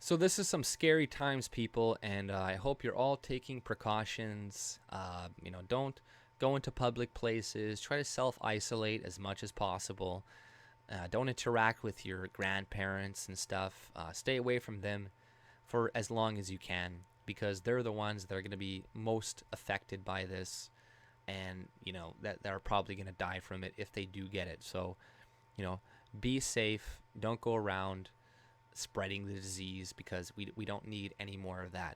So this is some scary times, people, and I hope you're all taking precautions. Don't go into public places. Try to self-isolate as much as possible. Don't interact with your grandparents and stuff. Stay away from them for as long as you can, because they're the ones that are going to be most affected by this, and that are probably going to die from it if they do get it. So, be safe. Don't go around spreading the disease, because we don't need any more of that.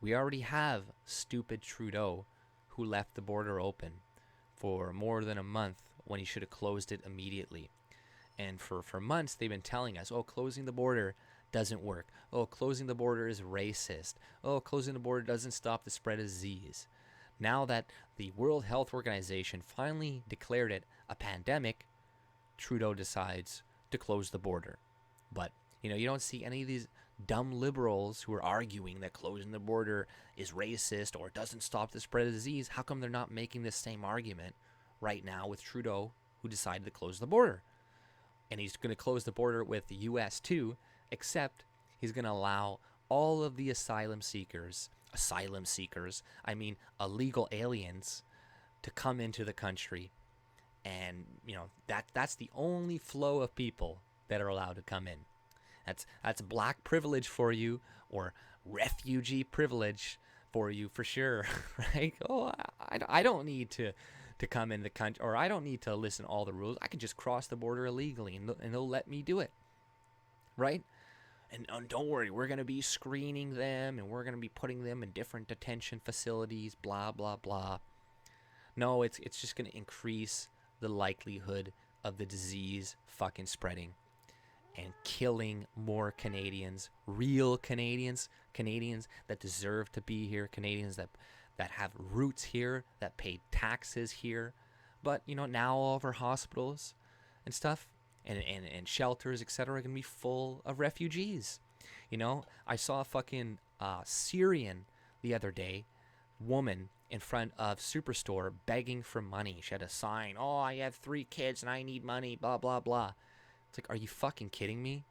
We already have stupid Trudeau, who left the border open for more than a month when he should have closed it immediately. And for months they've been telling us, oh, closing the border doesn't work. Oh, closing the border is racist. Oh, closing the border doesn't stop the spread of disease. Now that the World Health Organization finally declared it a pandemic, Trudeau decides to close the border. But you don't see any of these dumb liberals who are arguing that closing the border is racist or it doesn't stop the spread of disease. How come they're not making this same argument right now with Trudeau, who decided to close the border? And he's going to close the border with the U.S. too, except he's going to allow all of the asylum seekers, I mean illegal aliens, to come into the country. And, that's the only flow of people that are allowed to come in. That's black privilege for you, or refugee privilege for you, for sure, right? Oh, I don't need to come in the country, or I don't need to listen to all the rules. I can just cross the border illegally, and they'll let me do it, right? And don't worry, we're going to be screening them, and we're going to be putting them in different detention facilities, blah, blah, blah. No, it's just going to increase the likelihood of the disease fucking spreading and killing more Canadians, real Canadians that deserve to be here, Canadians that have roots here, that pay taxes here. But, now all of our hospitals and stuff and shelters, etc., are going to be full of refugees. I saw a fucking Syrian the other day, woman in front of Superstore begging for money. She had a sign, oh, I have 3 kids and I need money, blah, blah, blah. It's like, are you fucking kidding me?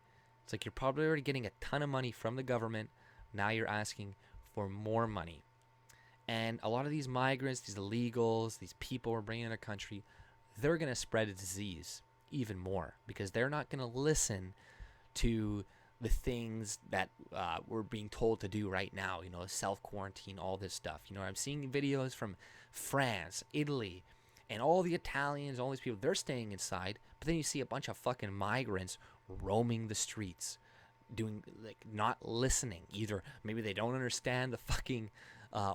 It's like, you're probably already getting a ton of money from the government. Now you're asking for more money. And a lot of these migrants, these illegals, these people we're bringing in our country, they're going to spread a disease even more, because they're not going to listen to the things that we're being told to do right now, self-quarantine, all this stuff. I'm seeing videos from France, Italy, and all the Italians, all these people, they're staying inside. But then you see a bunch of fucking migrants roaming the streets, doing, not listening. Either maybe they don't understand the fucking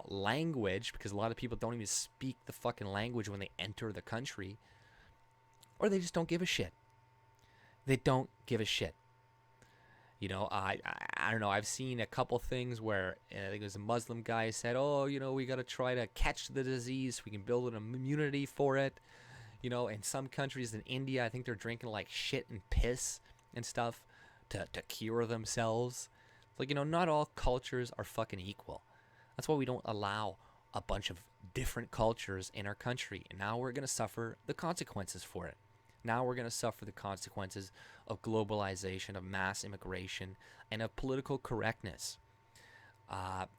language, because a lot of people don't even speak the fucking language when they enter the country, or they just don't give a shit. They don't give a shit. I don't know. I've seen a couple things where I think it was a Muslim guy said, oh, we got to try to catch the disease so we can build an immunity for it. In some countries in India, I think they're drinking like shit and piss and stuff to cure themselves. It's like, not all cultures are fucking equal. That's why we don't allow a bunch of different cultures in our country. And now we're going to suffer the consequences for it. Now we're going to suffer the consequences of globalization, of mass immigration, and of political correctness.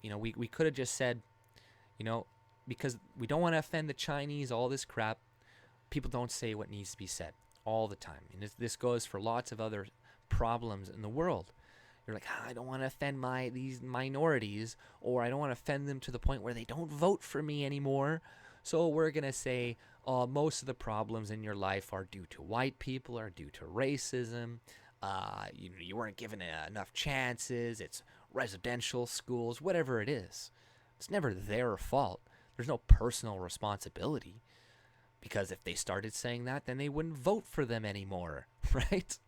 We could have just said, because we don't want to offend the Chinese, all this crap, people don't say what needs to be said all the time. And this goes for lots of other problems in the world. You're like, I don't want to offend these minorities, or I don't want to offend them to the point where they don't vote for me anymore. So we're going to say, most of the problems in your life are due to white people, are due to racism. You weren't given enough chances. It's residential schools, whatever it is. It's never their fault. There's no personal responsibility, because if they started saying that, then they wouldn't vote for them anymore, right?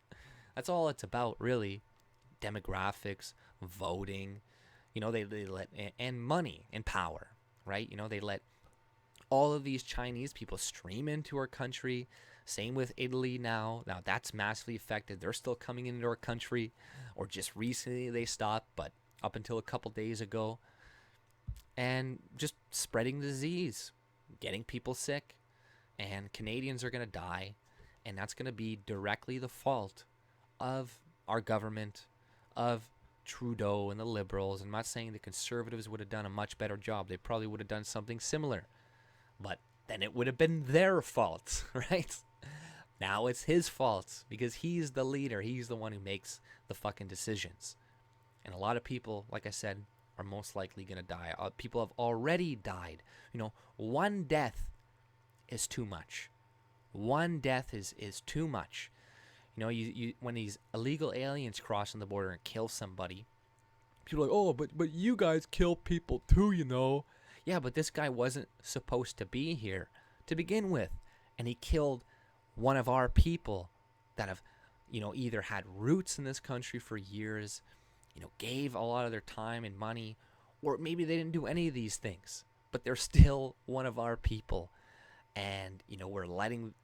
That's all it's about, really. Demographics, voting, they let, and money and power, right? They let all of these Chinese people stream into our country. Same with Italy now. Now that's massively affected. They're still coming into our country, or just recently they stopped, but up until a couple days ago. And just spreading the disease, getting people sick, and Canadians are going to die. And that's going to be directly the fault of our government, of Trudeau and the Liberals. I'm not saying the Conservatives would have done a much better job. They probably would have done something similar. But then it would have been their fault, right? Now it's his fault because he's the leader. He's the one who makes the fucking decisions. And a lot of people, like I said, are most likely going to die. People have already died. You know, one death is too much. One death is too much. You know, you when these illegal aliens cross on the border and kill somebody, people are like, oh, but you guys kill people too, you know. Yeah, but this guy wasn't supposed to be here to begin with. And he killed one of our people that have, you know, either had roots in this country for years, you know, gave a lot of their time and money, or maybe they didn't do any of these things, but they're still one of our people. And, you know, we're letting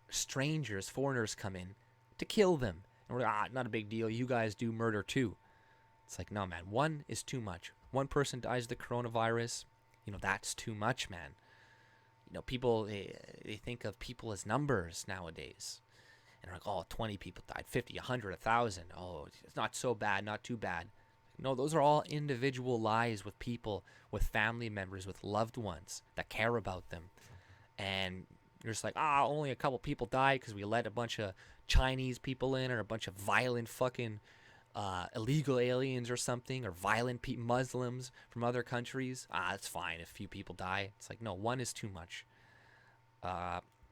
strangers, foreigners come in to kill them. And we're like, not a big deal. You guys do murder too. It's like, no, man, one is too much. One person dies of the coronavirus. You know, that's too much, man. You know, people, they think of people as numbers nowadays. And they're like, oh, 20 people died, 50, 100, 1,000. Oh, it's not so bad, not too bad. No, those are all individual lives with people, with family members, with loved ones that care about them. And you're just like, only a couple people died because we let a bunch of Chinese people in, or a bunch of violent fucking illegal aliens or something, or violent Muslims from other countries. It's fine if a few people die. It's like, no, one is too much.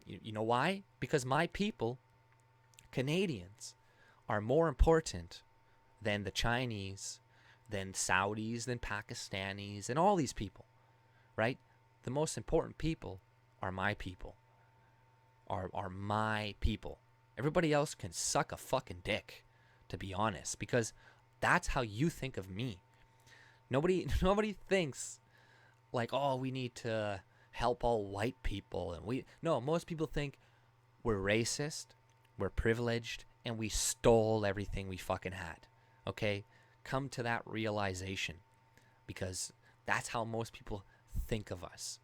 You know why? Because my people, Canadians, are more important than the Chinese, than Saudis, than Pakistanis, and all these people, right? The most important people are my people. Are my people. Everybody else can suck a fucking dick, to be honest, because that's how you think of me. Nobody thinks like, oh, we need to help all white people, and no, most people think we're racist, we're privileged, and we stole everything we fucking had. Okay? Come to that realization, because that's how most people think of us.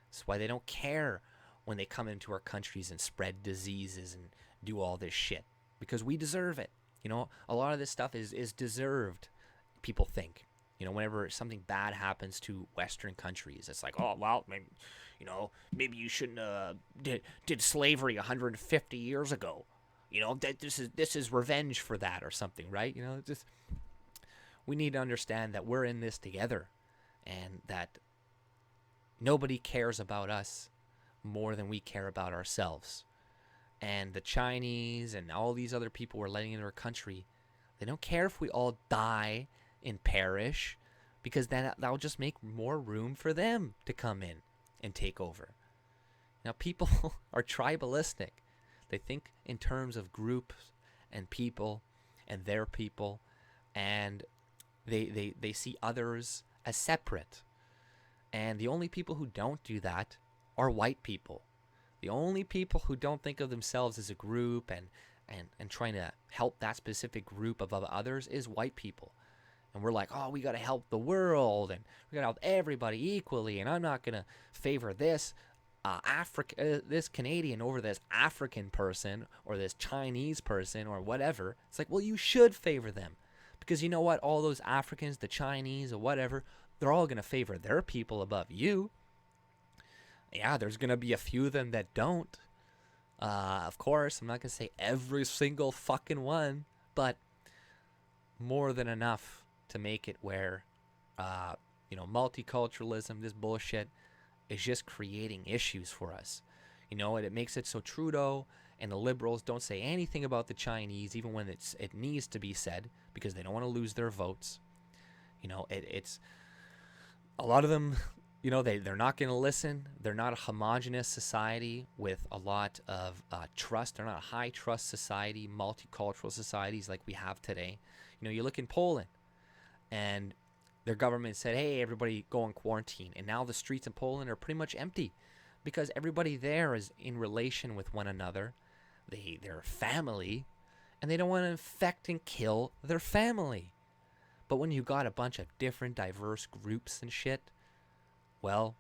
That's why they don't care when they come into our countries and spread diseases and do all this shit, because we deserve it. You know, a lot of this stuff is deserved, people think. You know, whenever something bad happens to Western countries, it's like, oh, well, maybe, you know, maybe you shouldn't did slavery 150 years ago. You know, this is revenge for that or something, right? You know, just we need to understand that we're in this together, and that nobody cares about us more than we care about ourselves. And the Chinese and all these other people we're letting into our country, they don't care if we all die and perish, because then that'll just make more room for them to come in and take over. Now, people are tribalistic. They think in terms of groups and people and their people, and they see others as separate. And the only people who don't do that are white people. The only people who don't think of themselves as a group and trying to help that specific group above others is white people. And we're like, oh, we got to help the world, and we got to help everybody equally, and I'm not going to favor this this Canadian over this African person or this Chinese person or whatever. It's like, well, you should favor them, because you know what? All those Africans, the Chinese or whatever, they're all going to favor their people above you. Yeah, there's going to be a few of them that don't. Of course, I'm not going to say every single fucking one, but more than enough to make it where, you know, multiculturalism, this bullshit, is just creating issues for us. You know, and it makes it so Trudeau and the Liberals don't say anything about the Chinese, even when it needs to be said, because they don't want to lose their votes. You know, it's a lot of them. You know, they're not going to listen. They're not a homogenous society with a lot of trust. They're not a high trust society, multicultural societies like we have today. You know, you look in Poland, and their government said, hey, everybody go in quarantine. And now the streets in Poland are pretty much empty, because everybody there is in relation with one another. They're family, and they don't want to infect and kill their family. But when you got a bunch of different diverse groups and shit, well,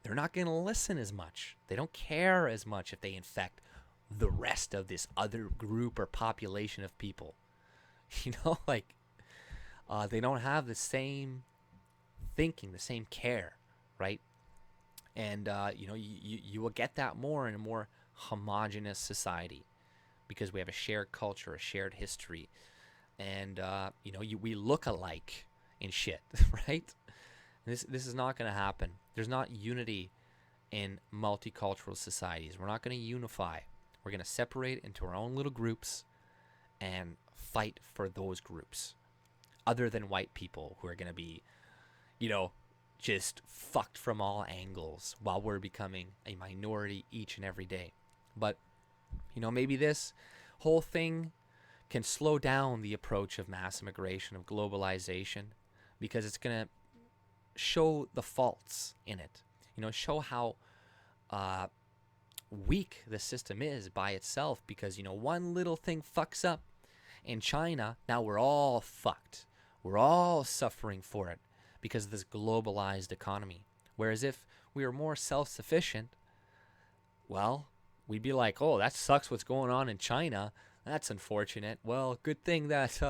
they're not going to listen as much. They don't care as much if they infect the rest of this other group or population of people. You know, like, They don't have the same thinking, the same care, right? And you will get that more in a more homogenous society because we have a shared culture, a shared history, and we look alike in shit, right? This is not going to happen. There's not unity in multicultural societies. We're not going to unify. We're going to separate into our own little groups and fight for those groups, other than white people who are going to be, just fucked from all angles while we're becoming a minority each and every day. But, maybe this whole thing can slow down the approach of mass immigration, of globalization, because it's going to show the faults in it. Show how weak the system is by itself, because, one little thing fucks up in China, now we're all fucked. We're all suffering for it because of this globalized economy. Whereas if we were more self-sufficient, well, we'd be like, oh, that sucks what's going on in China. That's unfortunate. Well, good thing that,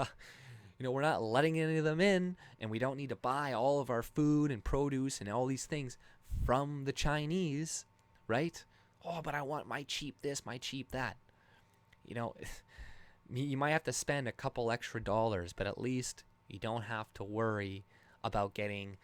we're not letting any of them in, and we don't need to buy all of our food and produce and all these things from the Chinese, right? Oh, but I want my cheap this, my cheap that. You might have to spend a couple extra dollars, but at least you don't have to worry about getting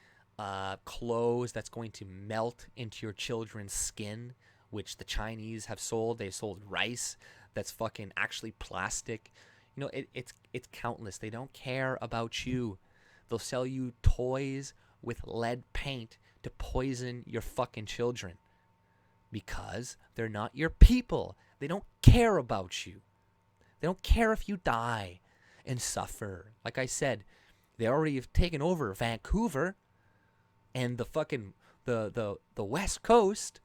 clothes that's going to melt into your children's skin, which the Chinese have sold. They sold rice that's fucking actually plastic. It's countless. They don't care about you. They'll sell you toys with lead paint to poison your fucking children because they're not your people. They don't care about you. They don't care if you die and suffer. Like I said, they already have taken over Vancouver and the fucking the West Coast.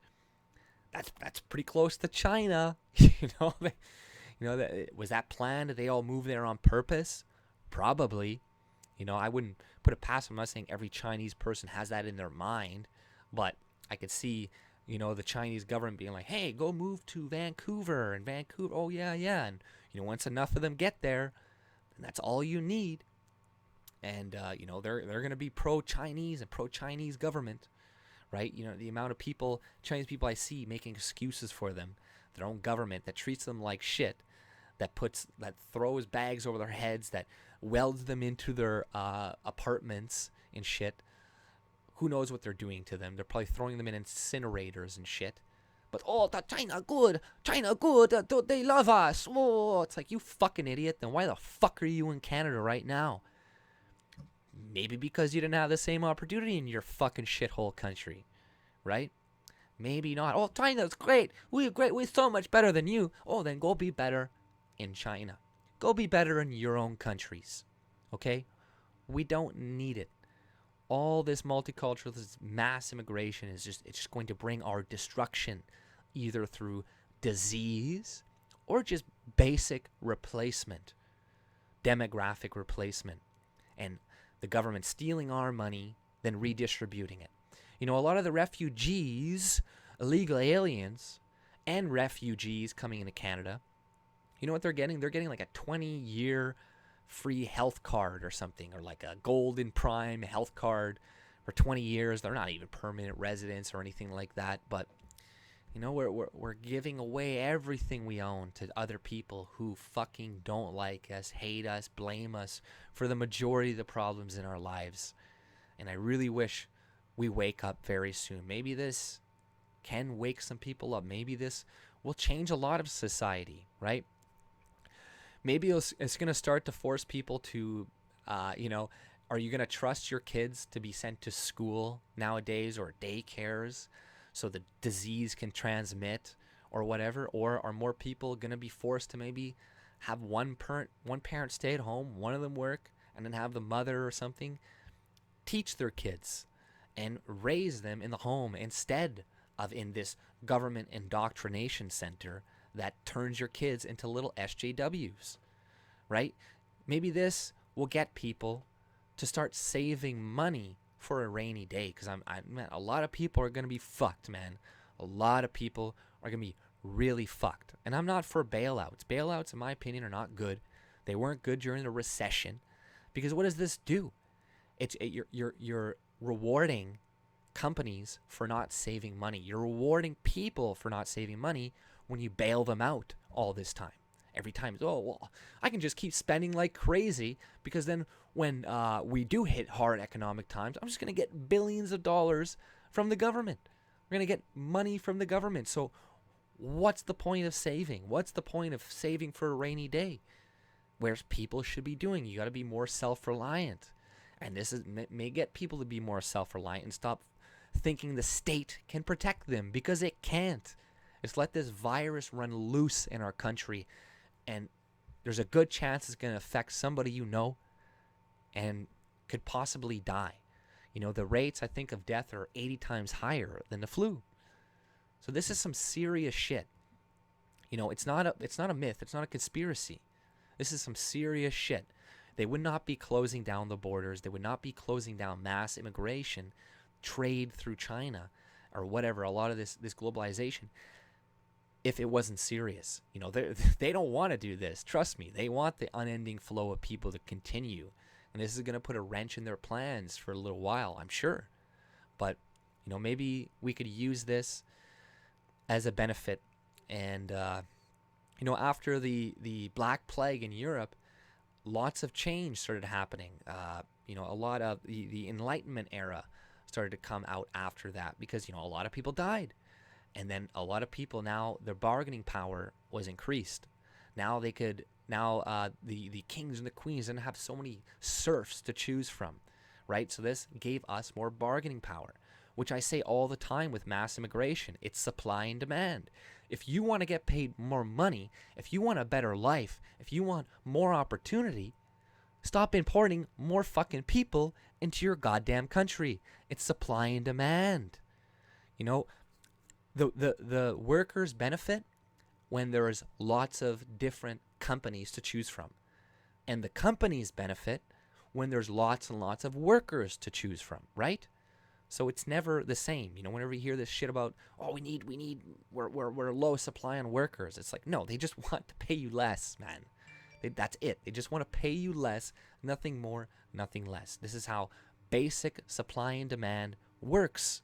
That's pretty close to China. Was that planned? Did they all move there on purpose? Probably. I wouldn't put it past them. I'm not saying every Chinese person has that in their mind, but I could see, the Chinese government being like, hey, go move to Vancouver, and Vancouver, oh yeah, and once enough of them get there, then that's all you need. And they're going to be pro-Chinese and pro-Chinese government, right? The amount of Chinese people I see making excuses for them, their own government that treats them like shit, that throws bags over their heads, that welds them into their apartments and shit. Who knows what they're doing to them? They're probably throwing them in incinerators and shit. But, China good, they love us. Oh, it's like, you fucking idiot. Then why the fuck are you in Canada right now? Maybe because you didn't have the same opportunity in your fucking shithole country, right? Maybe not. Oh, China's great. We're great. We're so much better than you. Oh, then go be better in China. Go be better in your own countries, okay? We don't need it. All this multiculturalism, mass immigration it's just going to bring our destruction, either through disease or just basic replacement, demographic replacement, and the government stealing our money, then redistributing it. A lot of the refugees, illegal aliens, and refugees coming into Canada, you know what they're getting? They're getting like a 20-year free health card or something, or like a golden prime health card for 20 years. They're not even permanent residents or anything like that, but we're giving away everything we own to other people who fucking don't like us, hate us, blame us for the majority of the problems in our lives. And I really wish we wake up very soon. Maybe this can wake some people up. Maybe this will change a lot of society, right? Maybe it's going to start to force people to, are you going to trust your kids to be sent to school nowadays, or daycares, so the disease can transmit or whatever? Or are more people going to be forced to maybe have one parent stay at home, one of them work, and then have the mother or something teach their kids and raise them in the home instead of in this government indoctrination center that turns your kids into little SJWs, right? Maybe this will get people to start saving money for a rainy day, because man, a lot of people are going to be fucked, man. A lot of people are going to be really fucked. And I'm not for bailouts. Bailouts, in my opinion, are not good. They weren't good during the recession Because what does this do? You're rewarding companies for not saving money. You're rewarding people for not saving money when you bail them out all this time. Every time, oh, well, I can just keep spending like crazy because then when we do hit hard economic times, I'm just going to get billions of dollars from the government. We're going to get money from the government. So what's the point of saving? What's the point of saving for a rainy day? Whereas people should be doing. You got to be more self-reliant. And this may get people to be more self-reliant and stop thinking the state can protect them, because it can't. It's let this virus run loose in our country, and there's a good chance it's going to affect somebody you know and could possibly die. You know, the rates, I think, of death are 80 times higher than the flu. So this is some serious shit. You know, it's not a myth. It's not a conspiracy. This is some serious shit. They would not be closing down the borders. They would not be closing down mass immigration, trade through China, or whatever, a lot of this globalization, if it wasn't serious. You know, they don't want to do this. Trust me. They want the unending flow of people to continue. And this is going to put a wrench in their plans for a little while, I'm sure. But, you know, maybe we could use this as a benefit. And, you know, after the Black Plague in Europe, lots of change started happening. You know, a lot of the Enlightenment era started to come out after that because, you know, a lot of people died. And then a lot of people, now their bargaining power was increased. Now they could, the kings and the queens didn't have so many serfs to choose from, right? So this gave us more bargaining power, which I say all the time with mass immigration. It's supply and demand. If you want to get paid more money, if you want a better life, if you want more opportunity, stop importing more fucking people into your goddamn country. It's supply and demand. You know, the workers benefit when there is lots of different companies to choose from. And the companies benefit when there's lots and lots of workers to choose from, right? So it's never the same. You know, whenever you hear this shit about, oh, we're low supply on workers. It's like, no, they just want to pay you less, man. That's it. They just want to pay you less, nothing more, nothing less. This is how basic supply and demand works.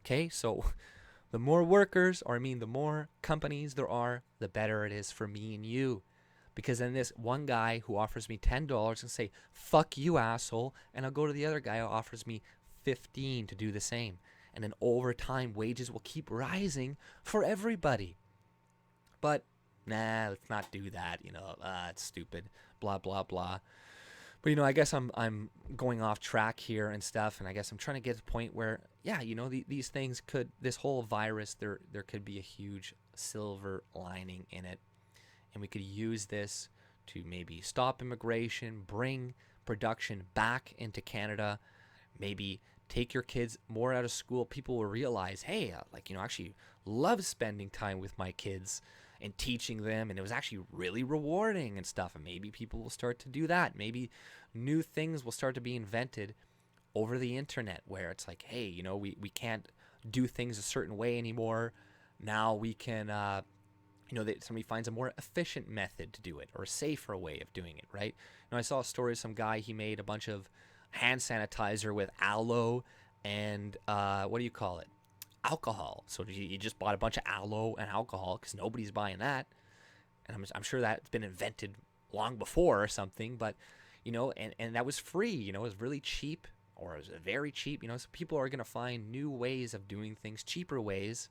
Okay, so the more workers, the more companies there are, the better it is for me and you. Because then this one guy who offers me $10 and say, fuck you, asshole, and I'll go to the other guy who offers me $15 to do the same. And then over time, wages will keep rising for everybody. But, nah, let's not do that, you know, it's stupid, blah, blah, blah. But, you know, I guess I'm going off track here and stuff, and I guess I'm trying to get to the point where, yeah, you know, these things could, this whole virus, there could be a huge silver lining in it, and we could use this to maybe stop immigration, bring production back into Canada, maybe take your kids more out of school. People will realize, hey, like, you know, I actually love spending time with my kids and teaching them, and it was actually really rewarding and stuff. And maybe people will start to do that. Maybe new things will start to be invented over the internet where it's like, hey, you know, we can't do things a certain way anymore. Now we can, you know, that somebody finds a more efficient method to do it, or a safer way of doing it, right? You know, I saw a story of some guy, he made a bunch of hand sanitizer with aloe and what do you call it? Alcohol. So you just bought a bunch of aloe and alcohol because nobody's buying that. And I'm sure that's been invented long before or something, but, you know, and that was free, you know, it was really cheap, or it was very cheap, you know, so people are going to find new ways of doing things, cheaper ways,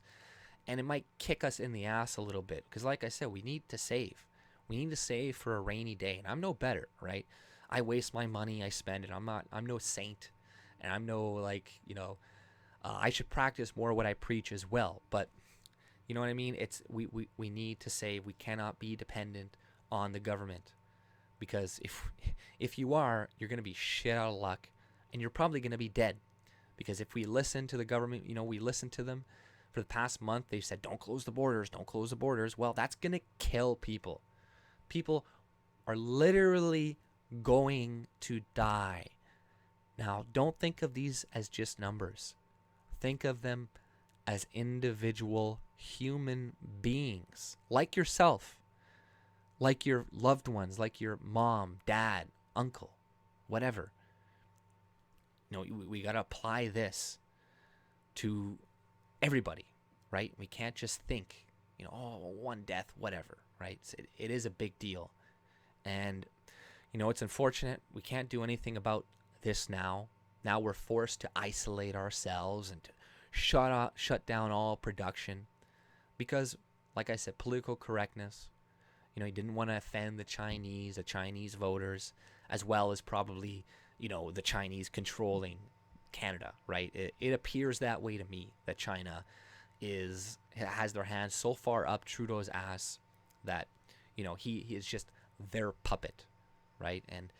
and it might kick us in the ass a little bit because, like I said, we need to save. We need to save for a rainy day, and I'm no better, right? I waste my money, I spend it. I'm no saint, and I'm no, like, you know, I should practice more what I preach as well. But you know what I mean? It's we need to save. We cannot be dependent on the government, because if you are, you're going to be shit out of luck, and you're probably going to be dead. Because if we listen to the government, you know, we listen to them for the past month. They've said, don't close the borders, don't close the borders. Well, that's going to kill people. People are literally going to die. Now, don't think of these as just numbers. Think of them as individual human beings, like yourself, like your loved ones, like your mom, dad, uncle, whatever. We got to apply this to everybody, right? We can't just think, oh, one death, whatever, right? It is a big deal. And, it's unfortunate. We can't do anything about this now. Now we're forced to isolate ourselves and to shut down all production because, like I said, political correctness. He didn't want to offend the Chinese voters, as well as probably, the Chinese controlling Canada, right? It appears that way to me, that China has their hands so far up Trudeau's ass that, he is just their puppet, right? And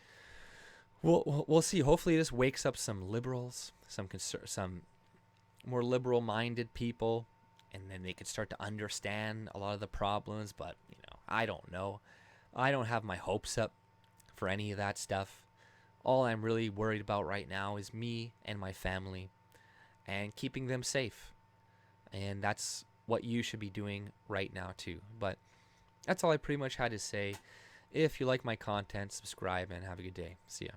we'll see. Hopefully this wakes up some liberals, some more liberal-minded people, and then they can start to understand a lot of the problems. But, I don't know. I don't have my hopes up for any of that stuff. All I'm really worried about right now is me and my family and keeping them safe. And that's what you should be doing right now too. But that's all I pretty much had to say. If you like my content, subscribe and have a good day. See ya.